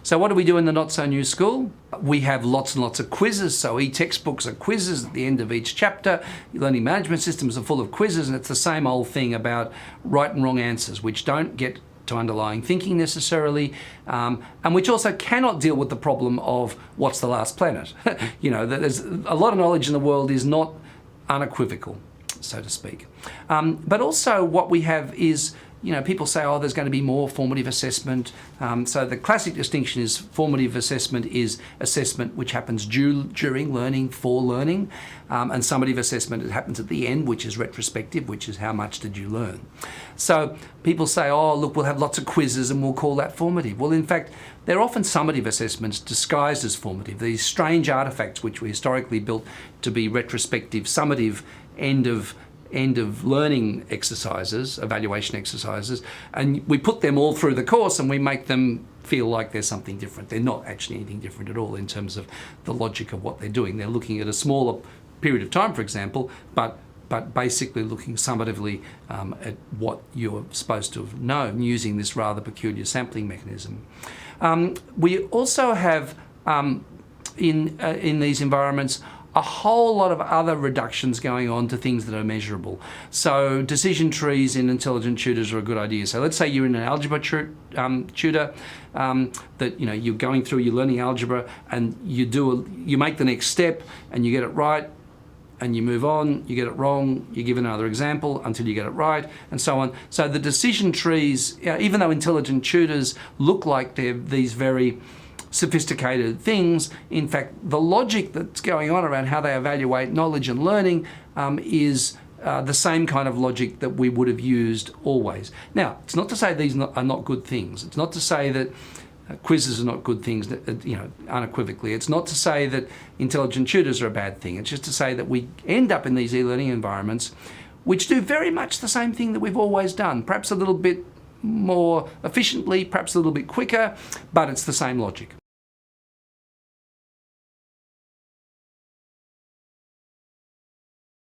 So what do we do in the Not So New School? We have lots and lots of quizzes. So e-textbooks are quizzes at the end of each chapter. Learning management systems are full of quizzes, and it's the same old thing about right and wrong answers, which don't get to underlying thinking necessarily, and which also cannot deal with the problem of what's the last planet. There's a lot of knowledge in the world is not unequivocal, so to speak. But also what we have is, people say, oh, there's going to be more formative assessment. So the classic distinction is formative assessment is assessment which happens during learning, for learning, and summative assessment, it happens at the end, which is retrospective, which is how much did you learn. So people say, oh, look, we'll have lots of quizzes and we'll call that formative. Well, in fact, they're often summative assessments disguised as formative, these strange artifacts which were historically built to be retrospective, summative, end of learning exercises, evaluation exercises, and we put them all through the course and we make them feel like there's something different. They're not actually anything different at all in terms of the logic of what they're doing. They're looking at a smaller period of time, for example, but basically looking summatively at what you're supposed to have known using this rather peculiar sampling mechanism. We also have in these environments a whole lot of other reductions going on to things that are measurable. So decision trees in intelligent tutors are a good idea. So let's say you're in an algebra tutor, that you're going through, you're learning algebra, and you make the next step and you get it right, and you move on, you get it wrong, you give another example until you get it right, and so on. So the decision trees, even though intelligent tutors look like they're these very sophisticated things, in fact, the logic that's going on around how they evaluate knowledge and learning is the same kind of logic that we would have used always. Now, it's not to say these are not good things. It's not to say that quizzes are not good things, unequivocally. It's not to say that intelligent tutors are a bad thing. It's just to say that we end up in these e-learning environments which do very much the same thing that we've always done, perhaps a little bit more efficiently, perhaps a little bit quicker, but it's the same logic.